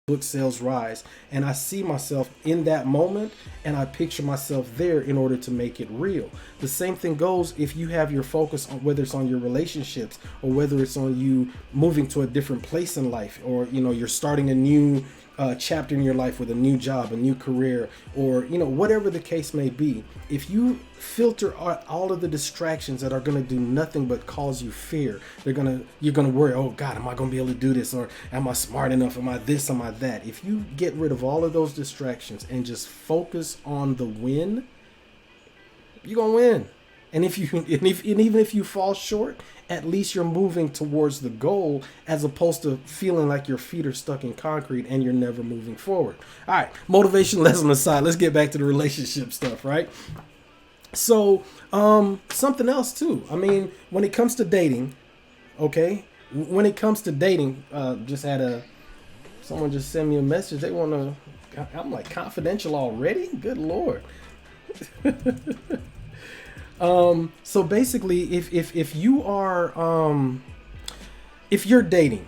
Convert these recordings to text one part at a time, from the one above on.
book sales rise, and I see myself in that moment, and I picture myself there in order to make it real. The same thing goes if you have your focus on whether it's on your relationships or whether it's on you moving to a different place in life, or you're starting a new chapter in your life with a new job, a new career, or whatever the case may be. If you filter out all of the distractions that are going to do nothing but cause you fear, you're gonna worry, oh God, am I going to be able to do this, or am I smart enough, am I this, am I that? If you get rid of all of those distractions and just focus on the win, you're gonna win. And even if you fall short, at least you're moving towards the goal, as opposed to feeling like your feet are stuck in concrete and you're never moving forward. All right, motivation lesson aside, let's get back to the relationship stuff, right? So something else too. I mean, when it comes to dating, okay, just had someone just send me a message. They want to, I'm like, confidential already? Good Lord. So basically, if you're dating,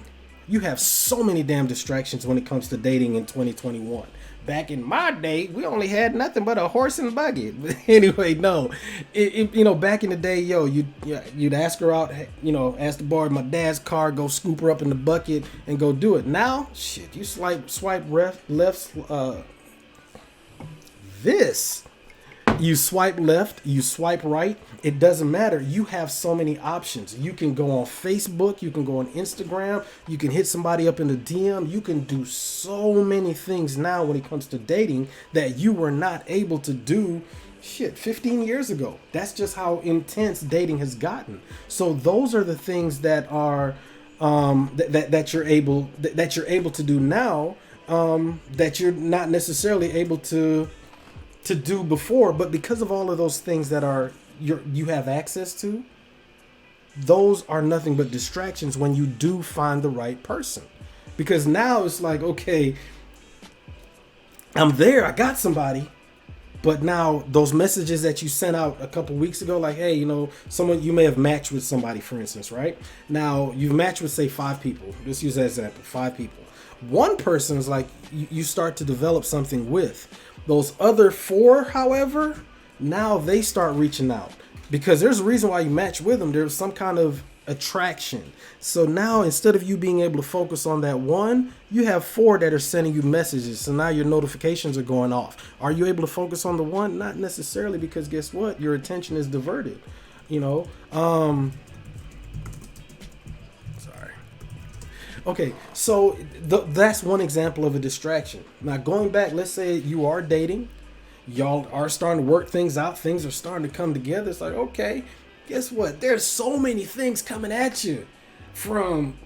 you have so many damn distractions when it comes to dating in 2021. Back in my day, we only had nothing but a horse and buggy. But anyway, no, back in the day, you'd ask her out, ask to borrow my dad's car, go scoop her up in the bucket and go do it. Now, shit, you swipe left, you swipe left, you swipe right, it doesn't matter. You have so many options. You can go on Facebook, you can go on Instagram, you can hit somebody up in the DM. You can do so many things now when it comes to dating that you were not able to do 15 years ago. That's just how intense dating has gotten. So those are the things that are that you're able to do now, that you're not necessarily able to do before. But because of all of those things that you have access to, those are nothing but distractions when you do find the right person. Because now it's like, okay, I'm there, I got somebody, but now those messages that you sent out a couple weeks ago, like, hey, someone, you may have matched with somebody, for instance, right? Now you've matched with, say, 5 people. Let's use that example, 5 people. One person is like, you start to develop something with. Those other 4, however, now they start reaching out because there's a reason why you match with them. There's some kind of attraction. So now, instead of you being able to focus on that one, you have 4 that are sending you messages. So now your notifications are going off. Are you able to focus on the one? Not necessarily, because guess what? Your attention is diverted. Okay, so that's one example of a distraction. Now, going back, let's say you are dating. Y'all are starting to work things out. Things are starting to come together. It's like, okay, guess what? There's so many things coming at you from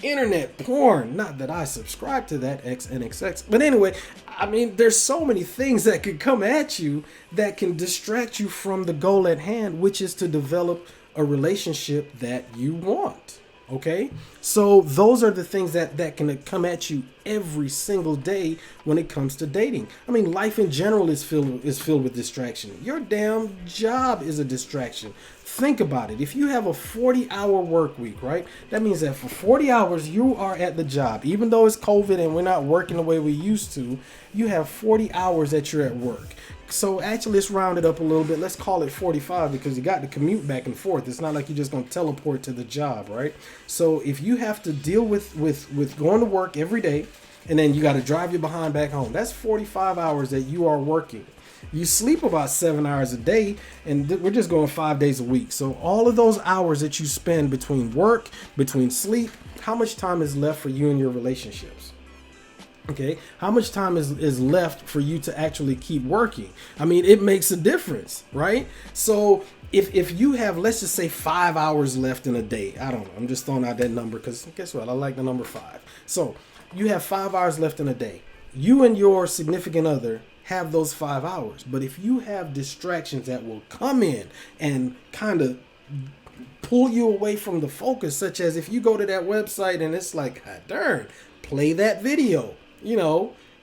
internet porn. Not that I subscribe to that XNXX. But anyway, I mean, there's so many things that could come at you that can distract you from the goal at hand, which is to develop a relationship that you want. Okay, so those are the things that can come at you every single day when it comes to dating. I mean, life in general is filled with distraction. Your damn job is a distraction. Think about it. If you have a 40-hour work week, right? That means that for 40 hours you are at the job. Even though it's COVID and we're not working the way we used to, you have 40 hours that you're at work. So actually, let's round it up a little bit. Let's call it 45 because you got to commute back and forth. It's not like you're just going to teleport to the job, right? So if you have to deal with going to work every day and then you got to drive your behind back home, that's 45 hours that you are working. You sleep about 7 hours a day, and we're just going 5 days a week. So all of those hours that you spend between work, between sleep, how much time is left for you and your relationships? Okay, how much time is left for you to actually keep working? I mean, it makes a difference, right? So if you have, let's just say 5 hours left in a day, I don't know, I'm just throwing out that number because guess what? I like the number 5. So you have 5 hours left in a day. You and your significant other have those 5 hours. But if you have distractions that will come in and kind of pull you away from the focus, such as if you go to that website and it's like, ah, darn, play that video.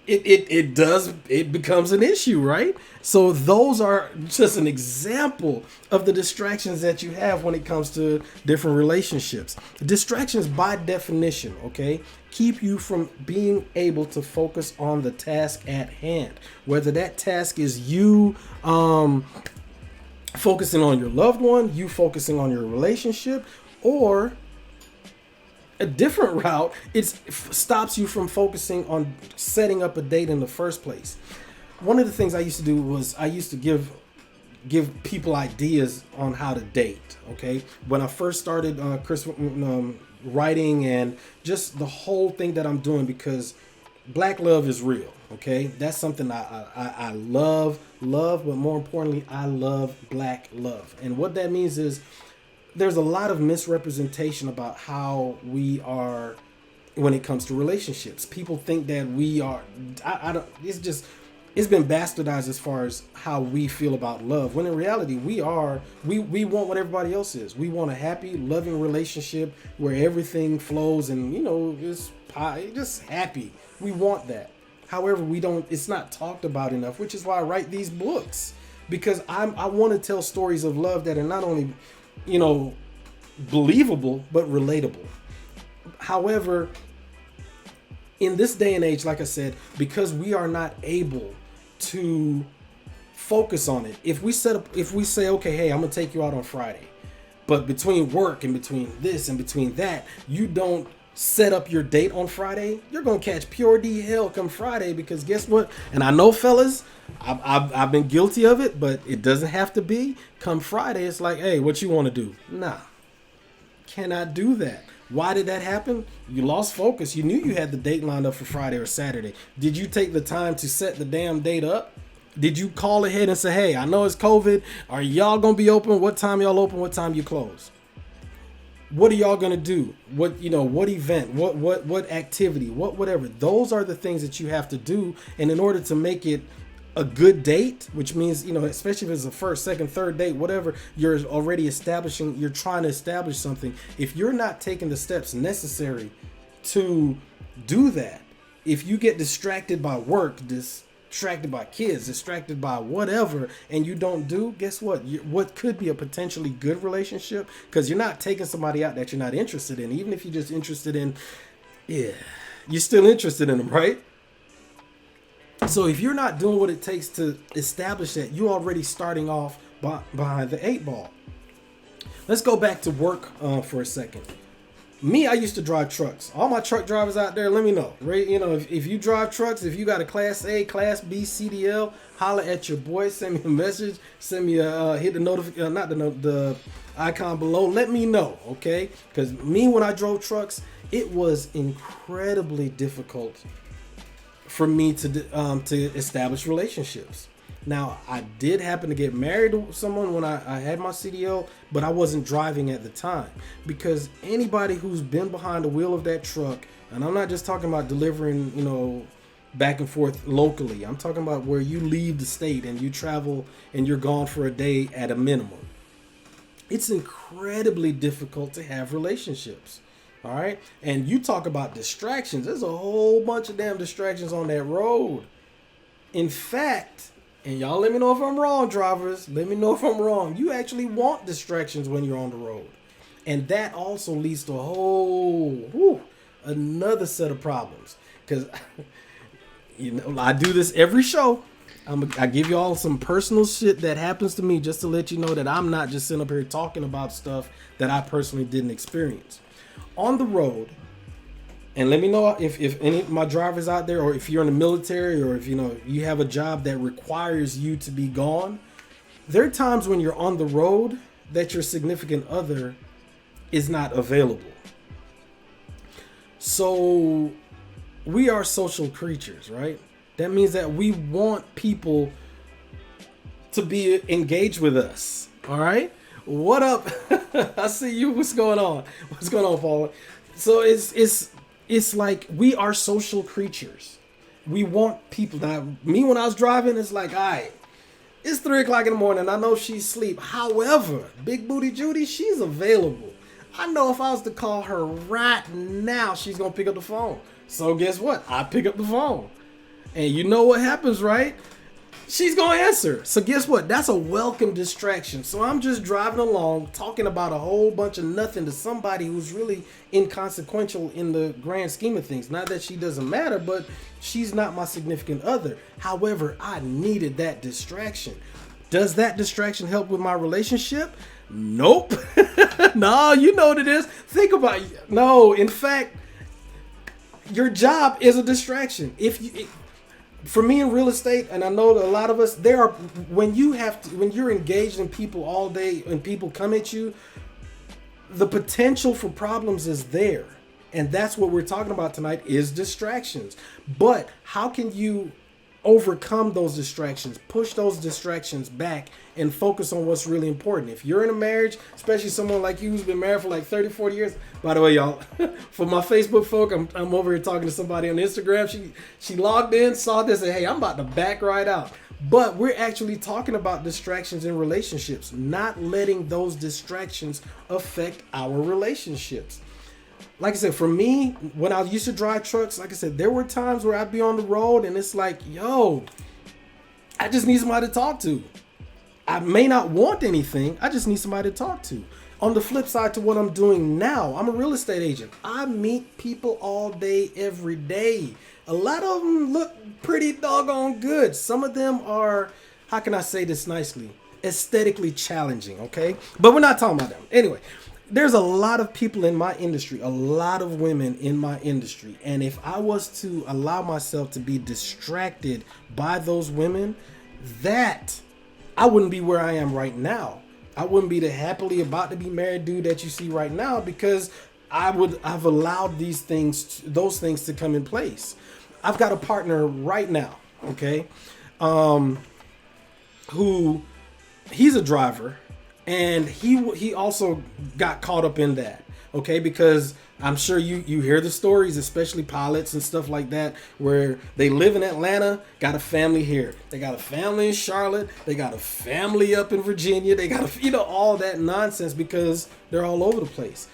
it becomes an issue, right? So those are just an example of the distractions that you have when it comes to different relationships. Distractions by definition, okay, keep you from being able to focus on the task at hand, whether that task is you focusing on your loved one, you focusing on your relationship, or a different route. It stops you from focusing on setting up a date in the first place. One of the things I used to do was I used to give people ideas on how to date. Okay, when I first started writing and just the whole thing that I'm doing, because black love is real. Okay, that's something I love, but more importantly, I love black love. And what that means is there's a lot of misrepresentation about how we are when it comes to relationships. People think that we are, I don't, it's been bastardized as far as how we feel about love. When in reality, we want what everybody else is. We want a happy, loving relationship where everything flows and, just happy. We want that. However, it's not talked about enough, which is why I write these books, because I want to tell stories of love that are not only believable, but relatable. However, in this day and age, like I said, because we are not able to focus on it, if we say, okay, hey, I'm gonna take you out on Friday, but between work and between this and between that, you don't set up your date on Friday, you're gonna catch pure D hell come Friday, because guess what? And I know, fellas, I've been guilty of it, but it doesn't have to be. Come Friday, it's like, hey, what you want to do? Nah, cannot do that. Why did that happen? You lost focus. You knew you had the date lined up for Friday or Saturday. Did you take the time to set the damn date up? Did you call ahead and say, hey, I know it's COVID. Are y'all gonna be open? What time y'all open? What time you close? What are y'all gonna do? What event? What activity? Whatever. Those are the things that you have to do. And in order to make it a good date, which means, especially if it's a first, second, third date, whatever, you're already you're trying to establish something. If you're not taking the steps necessary to do that, if you get distracted by work, distracted by kids, distracted by whatever, and you don't do, guess what? What could be a potentially good relationship, because you're not taking somebody out that you're not interested in. Even if you're just interested in, you're still interested in them, right? So if you're not doing what it takes to establish that, you're already starting off behind the 8 ball. Let's go back to work for a second. Me, I used to drive trucks. All my truck drivers out there, let me know. Right? If you drive trucks, if you got a Class A, Class B, CDL, holler at your boy. Send me a message. Send me hit the notification, not the icon below. Let me know, okay? Because me, when I drove trucks, it was incredibly difficult for me to establish relationships. Now, I did happen to get married to someone when I had my CDL, but I wasn't driving at the time, because anybody who's been behind the wheel of that truck, and I'm not just talking about delivering, back and forth locally. I'm talking about where you leave the state and you travel and you're gone for a day at a minimum. It's incredibly difficult to have relationships. All right. And you talk about distractions. There's a whole bunch of damn distractions on that road. In fact, and y'all let me know if I'm wrong, drivers. Let me know if I'm wrong. You actually want distractions when you're on the road. And that also leads to another set of problems. Because, I do this every show. I give you all some personal shit that happens to me just to let you know that I'm not just sitting up here talking about stuff that I personally didn't experience. On the road, and let me know if any of my drivers out there, or if you're in the military, or if you have a job that requires you to be gone, there are times when you're on the road that your significant other is not available. So we are social creatures, right? That means that we want people to be engaged with us. All right? What up? I see you. What's going on? What's going on, Paul? So it's like we are social creatures. We want people. Now, me, when I was driving, it's like, all right, it's 3:00 in the morning. I know she's asleep. However, Big Booty Judy, she's available. I know if I was to call her right now, she's going to pick up the phone. So guess what? I pick up the phone. And you know what happens, right? She's going to answer. So guess what? That's a welcome distraction. So I'm just driving along talking about a whole bunch of nothing to somebody who's really inconsequential in the grand scheme of things. Not that she doesn't matter, but she's not my significant other. However, I needed that distraction. Does that distraction help with my relationship? Nope. No, you know what it is. Think about it. No, in fact, your job is a distraction. For me in real estate, and I know that a lot of us, when you're engaged in people all day and people come at you, the potential for problems is there. And that's what we're talking about tonight, is distractions. But how can you overcome those distractions, push those distractions back, and focus on what's really important? If you're in a marriage, especially someone like you who's been married for like 30, 40 years, by the way, y'all, for my Facebook folk, I'm over here talking to somebody on Instagram. She logged in, saw this, and hey, I'm about to back right out. But we're actually talking about distractions in relationships, not letting those distractions affect our relationships. Like I said, for me, when I used to drive trucks, like I said, there were times where I'd be on the road and it's like, yo, I just need somebody to talk to. I may not want anything. I just need somebody to talk to. On the flip side to what I'm doing now, I'm a real estate agent. I meet people all day, every day. A lot of them look pretty doggone good. Some of them are, how can I say this nicely, aesthetically challenging, okay? But we're not talking about them. Anyway, there's a lot of people in my industry, a lot of women in my industry. And if I was to allow myself to be distracted by those women, that I wouldn't be where I am right now. I wouldn't be the happily about to be married dude that you see right now, because I've allowed those things to come in place. I've got a partner right now, okay, who he's a driver. And he also got caught up in that, okay? Because I'm sure you hear the stories, especially pilots and stuff like that, where they live in Atlanta, got a family here. They got a family in Charlotte. They got a family up in Virginia. They got all that nonsense because they're all over the place.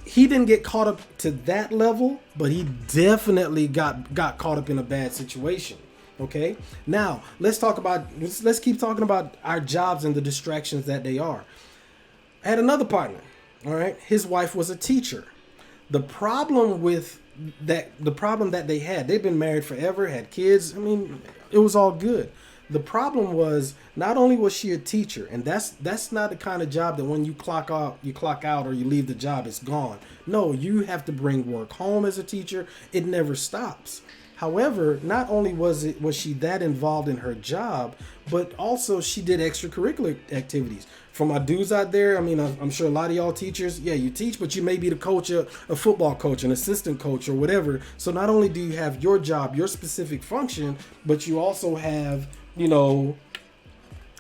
He didn't get caught up to that level, but he definitely got caught up in a bad situation. Okay, now let's keep talking about our jobs and the distractions that they are. I had another partner. All right, his wife was a teacher. The problem that they had, they'd been married forever, had kids. I mean, it was all good. The problem was, not only was she a teacher, and that's not the kind of job that when you clock out or you leave the job, it's gone. No, you have to bring work home as a teacher. It never stops. However, not only was she that involved in her job, but also she did extracurricular activities. For my dudes out there, I mean, I'm sure a lot of y'all teachers, yeah, you teach, but you may be the coach, a football coach, an assistant coach, or whatever. So not only do you have your job, your specific function, but you also have,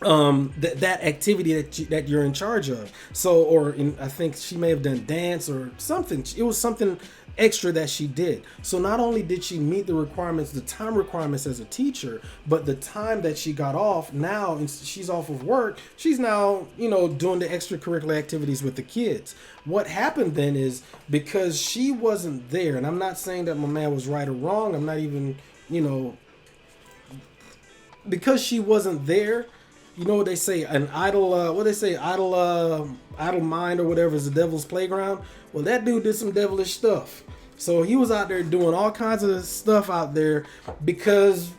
that activity that you're in charge of. So, I think she may have done dance or something. It was something extra that she did. So not only did she meet the time requirements as a teacher, but the time that she got off, now she's off of work, she's now, doing the extracurricular activities with the kids. What happened then is, because she wasn't there, and I'm not saying that my man was right or wrong, I'm not even, because she wasn't there, you know what they say, an idle mind or whatever is the devil's playground. Well, that dude did some devilish stuff. So he was out there doing all kinds of stuff out there because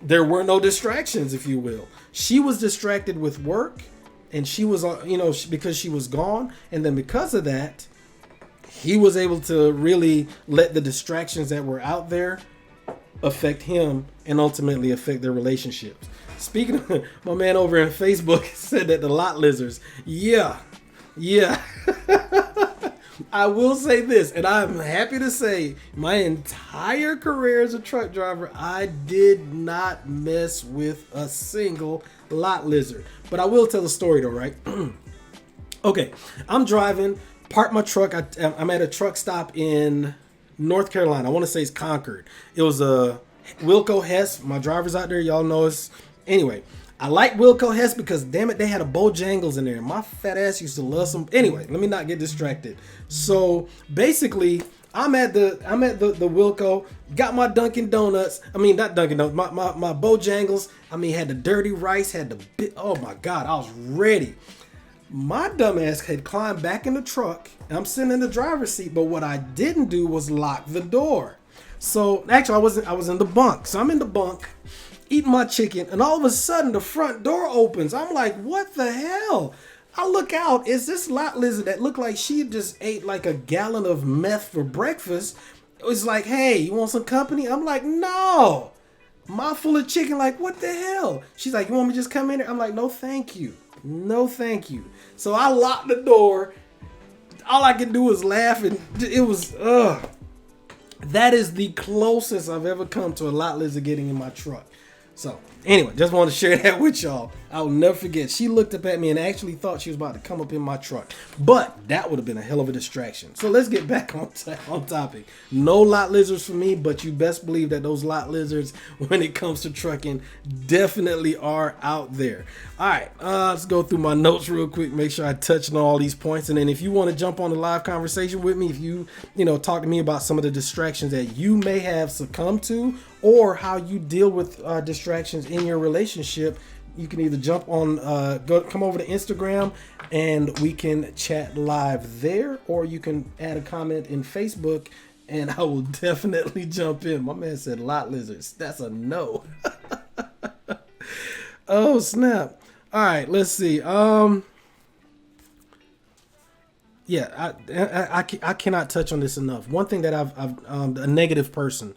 there were no distractions, if you will. She was distracted with work, and she was, because she was gone. And then because of that, he was able to really let the distractions that were out there affect him and ultimately affect their relationships. Speaking of, my man over in Facebook said that the lot lizards, yeah. I will say this, and I'm happy to say, my entire career as a truck driver, I did not mess with a single lot lizard. But I will tell the story though, right? Okay, I'm driving, park my truck. I'm at a truck stop in North Carolina. I want to say it's Concord. It was a Wilco Hess. My drivers out there, y'all know us. Anyway, I like Wilco Hess because, damn it, they had a Bojangles in there. My fat ass used to love some. Anyway, let me not get distracted. So basically, I'm at the Wilco, got my Dunkin' Donuts. I mean, not Dunkin' Donuts, my Bojangles. I mean, had the dirty rice, had the oh my God, I was ready. My dumbass had climbed back in the truck. I'm sitting in the driver's seat, but what I didn't do was lock the door. So actually, I was in the bunk. So I'm in the bunk, eating my chicken, and all of a sudden the front door opens. I'm like, what the hell? I look out. Is this lot lizard that looked like she just ate like a gallon of meth for breakfast? It was like, hey, you want some company? I'm like, no. Mouthful of chicken. Like, what the hell? She's like, you want me to just come in here? I'm like, no, thank you. No, thank you. So I locked the door. All I could do was laugh, and it was, that is the closest I've ever come to a lot lizard getting in my truck. So anyway, just want to share that with y'all. I'll never forget. She looked up at me and actually thought she was about to come up in my truck. But that would have been a hell of a distraction. So let's get back on topic. No lot lizards for me, but you best believe that those lot lizards, when it comes to trucking, definitely are out there. All right, let's go through my notes real quick. Make sure I touch on all these points. And then if you want to jump on a live conversation with me, if you talk to me about some of the distractions that you may have succumbed to, or how you deal with distractions in your relationship, you can either jump on, come over to Instagram and we can chat live there, or you can add a comment in Facebook and I will definitely jump in. My man said lot lizards. That's a no. Oh, snap. All right, let's see. Yeah, I cannot touch on this enough. One thing that I've a negative person.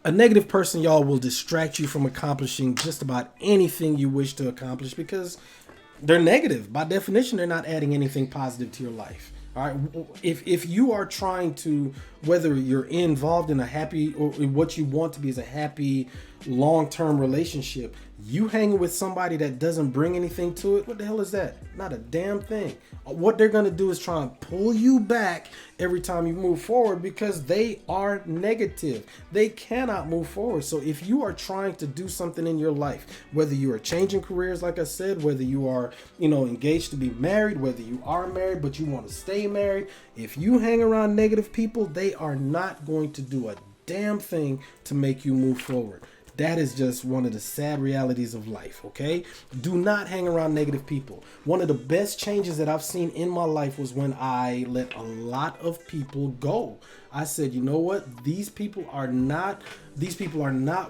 A negative person, y'all, will distract you from accomplishing just about anything you wish to accomplish because they're negative. By definition, they're not adding anything positive to your life. All right. If you are trying to, whether you're involved in a happy, or what you want to be is a happy long-term relationship, you hanging with somebody that doesn't bring anything to it, what the hell is that? Not a damn thing. What they're going to do is try and pull you back every time you move forward because they are negative. They cannot move forward. So if you are trying to do something in your life, whether you are changing careers, like I said, whether you are, engaged to be married, whether you are married, but you want to stay married, if you hang around negative people, they are not going to do a damn thing to make you move forward. That is just one of the sad realities of life, okay? Do not hang around negative people. One of the best changes that I've seen in my life was when I let a lot of people go. I said, you know what? These people are not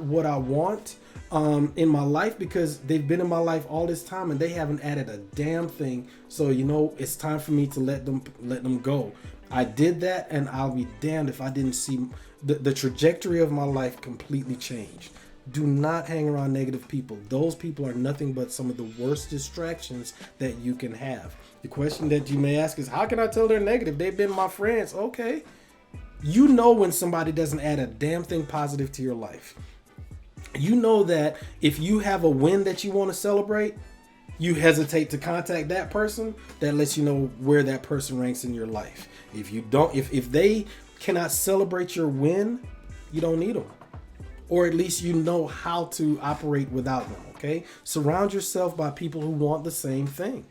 what I want in my life, because they've been in my life all this time and they haven't added a damn thing. So, it's time for me to let them go. I did that, and I'll be damned if I didn't see the trajectory of my life completely change. Do not hang around negative people. Those people are nothing but some of the worst distractions that you can have. The question that you may ask is, how can I tell they're negative? They've been my friends. Okay. You know when somebody doesn't add a damn thing positive to your life. You know that if you have a win that you want to celebrate, you hesitate to contact that person. That lets you know where that person ranks in your life. If you don't, if they cannot celebrate your win, you don't need them. Or at least you know how to operate without them, okay? Surround yourself by people who want the same thing.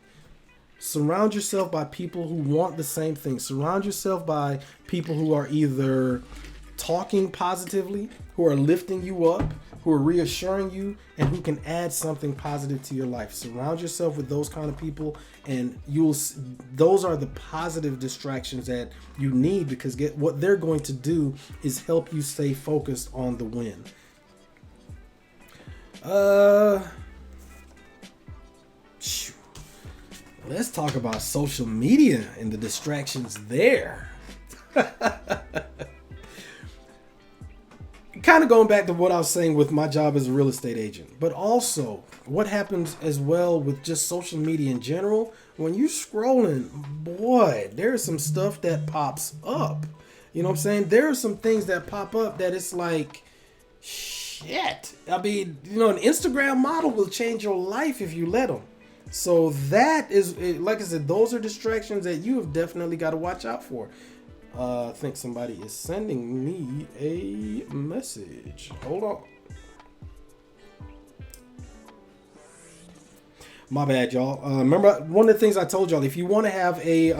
Surround yourself by people who want the same thing. Surround yourself by people who are either talking positively, who are lifting you up, who are reassuring you, and who can add something positive to your life. Surround yourself with those kind of people, and those are the positive distractions that you need, because what they're going to do is help you stay focused on the win. Let's talk about social media and the distractions there. Kind of going back to what I was saying with my job as a real estate agent, but also what happens as well with just social media in general. When you're scrolling, boy, there's some stuff that pops up. You know what I'm saying? There are some things that pop up that it's like, shit. I mean, an Instagram model will change your life if you let them. So that is, like I said, those are distractions that you have definitely got to watch out for. I think somebody is sending me a message. Hold on. My bad, y'all. Remember, one of the things I told y'all, if you want to have a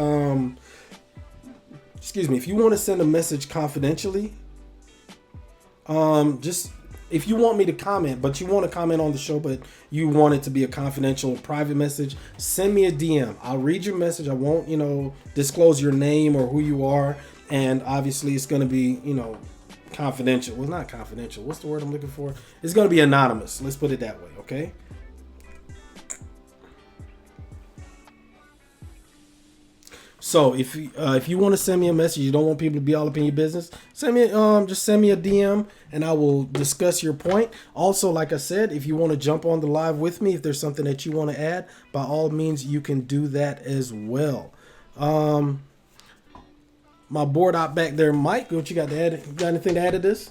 excuse me, if you want to send a message confidentially, just if you want me to comment, but you want to comment on the show, but you want it to be a confidential private message, send me a DM. I'll read your message. I won't, disclose your name or who you are. And obviously it's going to be, confidential. Well, not confidential. What's the word I'm looking for? It's going to be anonymous. Let's put it that way. Okay. So if you want to send me a message, you don't want people to be all up in your business, just send me a DM and I will discuss your point. Also, like I said, if you want to jump on the live with me, if there's something that you want to add, by all means, you can do that as well. My board op back there, Mike, what you got to add? You got anything to add to this?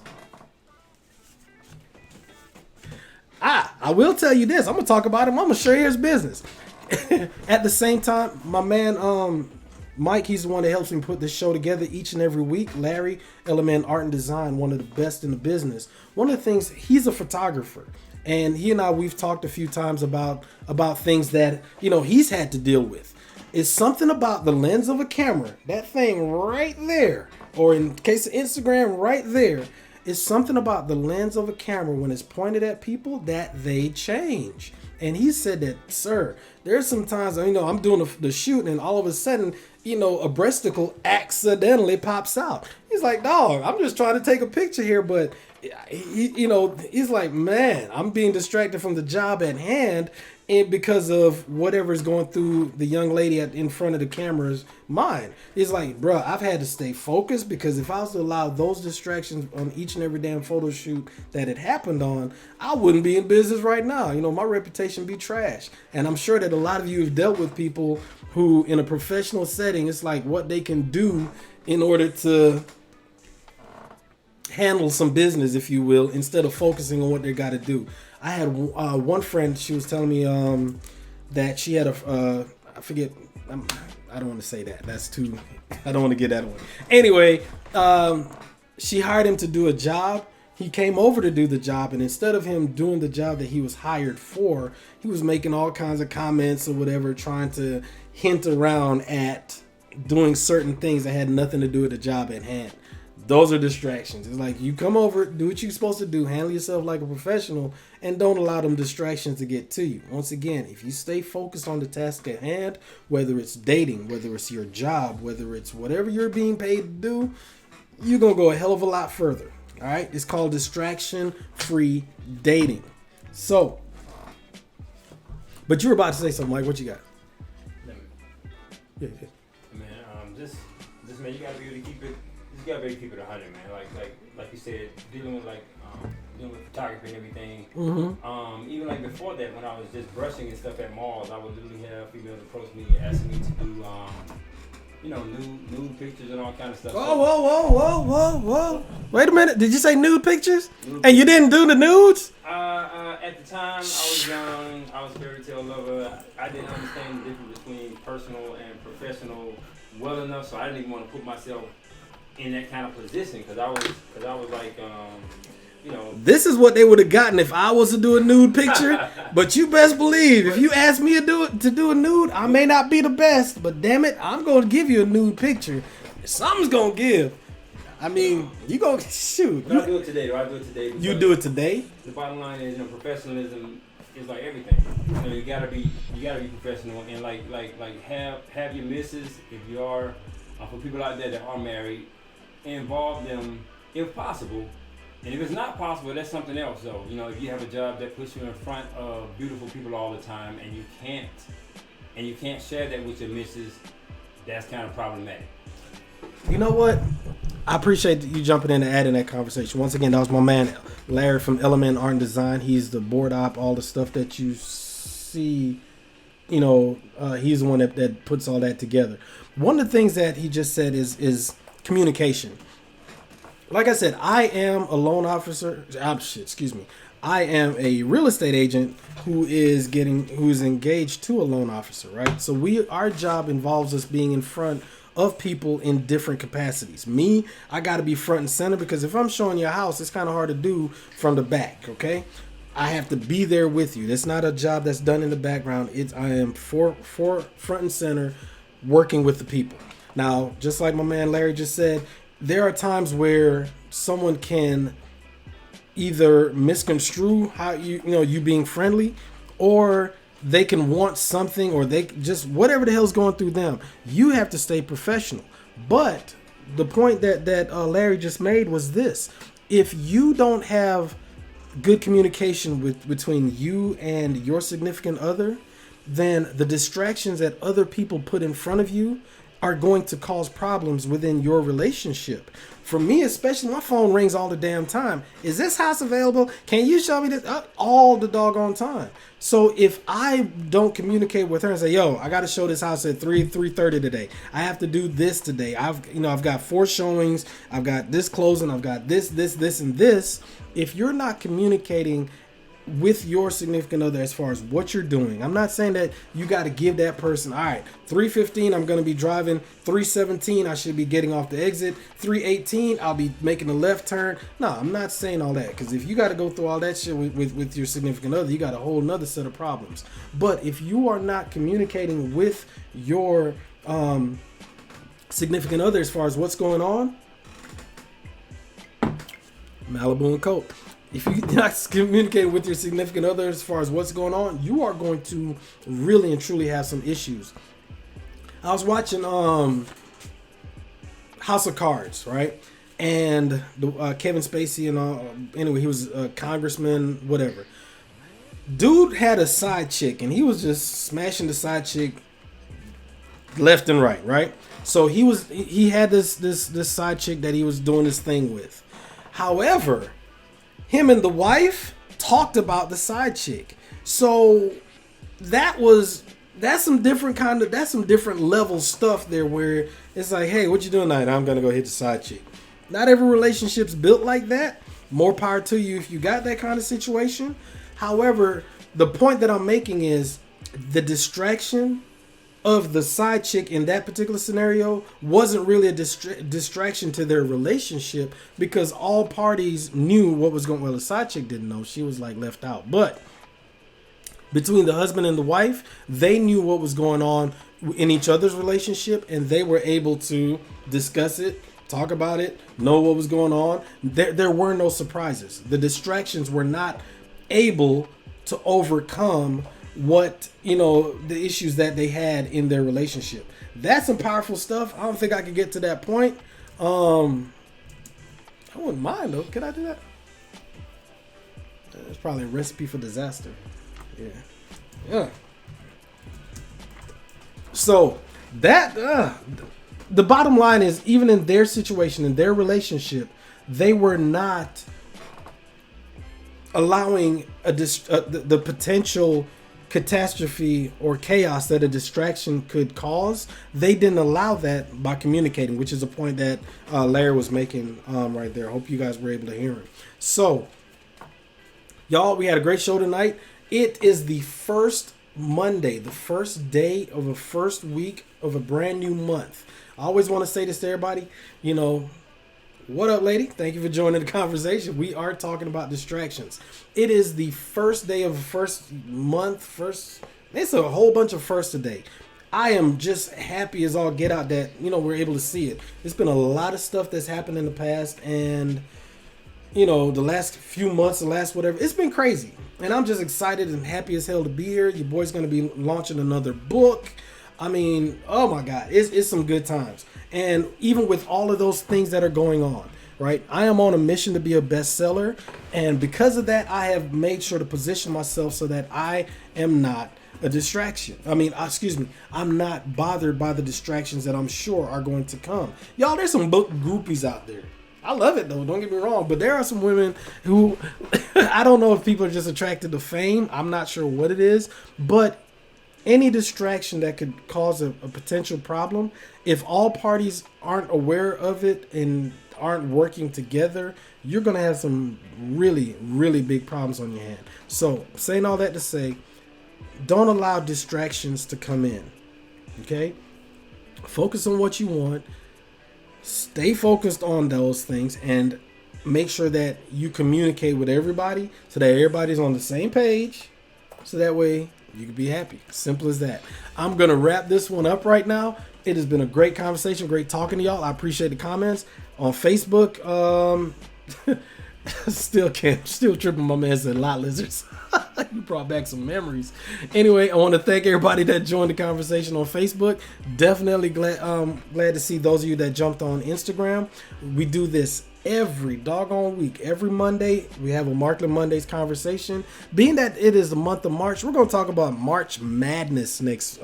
I will tell you this. I'm going to talk about him. I'm going to share his business. At the same time, my man, Mike, he's the one that helps me put this show together each and every week. Larry, Element Art and Design, one of the best in the business. One of the things, he's a photographer. And he and I, we've talked a few times about things that, he's had to deal with. It's something about the lens of a camera, that thing right there, or in case of Instagram, right there. It's something about the lens of a camera when it's pointed at people that they change. And he said that, sir, there's some times, I'm doing the shoot and all of a sudden, a breasticle accidentally pops out. He's like, dog, I'm just trying to take a picture here. But, he's like, man, I'm being distracted from the job at hand. And because of whatever is going through the young lady in front of the camera's mind. He's like, bro, I've had to stay focused because if I was to allow those distractions on each and every damn photo shoot that it happened on, I wouldn't be in business right now. My reputation be trash. And I'm sure that a lot of you have dealt with people who in a professional setting, it's like what they can do in order to handle some business, if you will, instead of focusing on what they got to do. I had one friend, she was telling me that she had I forget, I don't want to say that. That's too, I don't want to get that one. Anyway, she hired him to do a job. He came over to do the job, and instead of him doing the job that he was hired for, he was making all kinds of comments or whatever, trying to hint around at doing certain things that had nothing to do with the job at hand. Those are distractions. It's like you come over, do what you're supposed to do, handle yourself like a professional, and don't allow them distractions to get to you. Once again, if you stay focused on the task at hand, whether it's dating, whether it's your job, whether it's whatever you're being paid to do, you're going to go a hell of a lot further. All right? It's called distraction-free dating. So, but you were about to say something, Mike. What you got? Yeah. Man, this man, you got to be able to keep it. You gotta keep it 100, man. Like you said, dealing with photography and everything. Mm-hmm. Even like before that, when I was just brushing and stuff at malls, I would literally have females approach me asking me to do, nude pictures and all kind of stuff. Whoa! Wait a minute. Did you say nude pictures? And you didn't do the nudes? At the time, I was young. I was a fairy tale lover. I didn't understand the difference between personal and professional well enough, so I didn't even want to put myself in that kind of position because I was like, This is what they would have gotten if I was to do a nude picture. But you best believe, if you ask me to do a nude, I may not be the best, but damn it, I'm going to give you a nude picture. Something's going to give. I mean, you go shoot. But I do it today. You do it today? The bottom line is, professionalism is like everything. You gotta be professional and like have your misses if you are. For people out there that are married, involve them if possible. And if it's not possible, that's something else though. If you have a job that puts you in front of beautiful people all the time and you can't share that with your missus, that's kind of problematic. You know what? I appreciate you jumping in and adding that conversation. Once again, that was my man Larry from Element Art and Design. He's the board op, all the stuff that you see. He's the one that puts all that together. One of the things that he just said is communication. Like I said, I am a loan officer. I am a real estate agent who's engaged to a loan officer, right? So our job involves us being in front of people in different capacities. Me, I got to be front and center because if I'm showing you a house, it's kind of hard to do from the back, okay? I have to be there with you. That's not a job that's done in the background. I am for front and center working with the people. Now, just like my man Larry just said, there are times where someone can either misconstrue how you being friendly, or they can want something, or they just whatever the hell's going through them. You have to stay professional. But the point that Larry just made was this: if you don't have good communication between you and your significant other, then the distractions that other people put in front of you are going to cause problems within your relationship. For me, especially, my phone rings all the damn time. Is this house available? Can you show me this? All the doggone time. So if I don't communicate with her and say, yo, I got to show this house at 3:30 today. I have to do this today. I've got 4 showings. I've got this closing. I've got this, and this. If you're not communicating with your significant other as far as what you're doing, I'm not saying that you got to give that person, all right, 3:15 I'm going to be driving, 3:17 I should be getting off the exit, 3:18 I'll be making a left turn. No, I'm not saying all that, because if you got to go through all that shit with your significant other, you got a whole nother set of problems. But if you are not communicating with your significant other as far as what's going on, Malibu and Coke. If you're not communicating with your significant other as far as what's going on, you are going to really and truly have some issues. I was watching House of Cards, right? And Kevin Spacey and anyway, he was a congressman, whatever. Dude had a side chick, and he was just smashing the side chick left and right? So he had this side chick that he was doing this thing with. However, him and the wife talked about the side chick. So that's some different level stuff there, where it's like, hey, what you doing tonight? I'm gonna go hit the side chick. Not every relationship's built like that. More power to you if you got that kind of situation. However, the point that I'm making is the distraction of the side chick in that particular scenario wasn't really a distraction to their relationship, because all parties knew what was going on. Well, the side chick didn't know. She was like left out. But between the husband and the wife, they knew what was going on in each other's relationship, and they were able to discuss it, talk about it, know what was going on. There were no surprises. The distractions were not able to overcome the issues that they had in their relationship. That's some powerful stuff. I don't think I could get to that point. I wouldn't mind though. Can I do that? It's probably a recipe for disaster. Yeah. So that the bottom line is, even in their situation, in their relationship, they were not allowing the potential catastrophe or chaos that a distraction could cause. They didn't allow that by communicating, which is a point that Larry was making right there. I hope you guys were able to hear him. So, y'all, we had a great show tonight. It is the first Monday, the first day of a first week of a brand new month. I always want to say this to everybody, what up, lady? Thank you for joining the conversation. We are talking about distractions. It is the first day of the first month. It's a whole bunch of firsts today. I am just happy as all get out that, we're able to see it. There's been a lot of stuff that's happened in the past, and, the last few months, the last whatever, it's been crazy. And I'm just excited and happy as hell to be here. Your boy's going to be launching another book. I mean, oh my God, it's some good times. And even with all of those things that are going on, right, I am on a mission to be a bestseller. And because of that, I have made sure to position myself so that I am not a distraction. I'm not bothered by the distractions that I'm sure are going to come. Y'all, there's some book groupies out there. I love it though, don't get me wrong, but there are some women who, I don't know if people are just attracted to fame. I'm not sure what it is, but any distraction that could cause a potential problem, if all parties aren't aware of it and aren't working together, you're going to have some really, really big problems on your hand. So, saying all that to say, don't allow distractions to come in. Okay? Focus on what you want. Stay focused on those things, and make sure that you communicate with everybody so that everybody's on the same page, so that way you can be happy. Simple as that. I'm going to wrap this one up right now. It has been a great conversation, great talking to y'all. I appreciate the comments on Facebook. Still tripping. My man said lot lizards. You brought back some memories. Anyway, I want to thank everybody that joined the conversation on Facebook. Definitely glad to see those of you that jumped on Instagram. We do this every doggone week. Every Monday, we have a Markland Mondays conversation. Being that it is the month of March, we're going to talk about March Madness next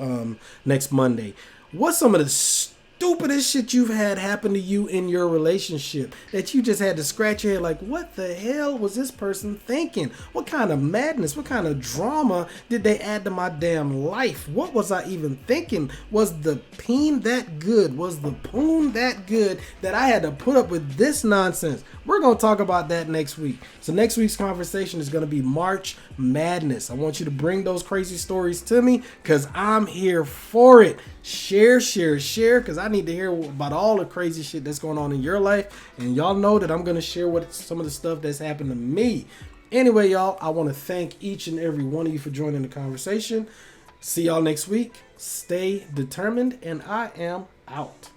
Monday. What's some of the stupidest shit you've had happen to you in your relationship that you just had to scratch your head like, what the hell was this person thinking? What kind of madness, what kind of drama did they add to my damn life? What was I even thinking? Was the peen that good? Was the poon that good that I had to put up with this nonsense? We're going to talk about that next week. So next week's conversation is going to be March Madness. I want you to bring those crazy stories to me because I'm here for it. Share, because I need to hear about all the crazy shit that's going on in your life. And y'all know that I'm going to share some of the stuff that's happened to me. Anyway, y'all, I want to thank each and every one of you for joining the conversation. See y'all next week. Stay determined, and I am out.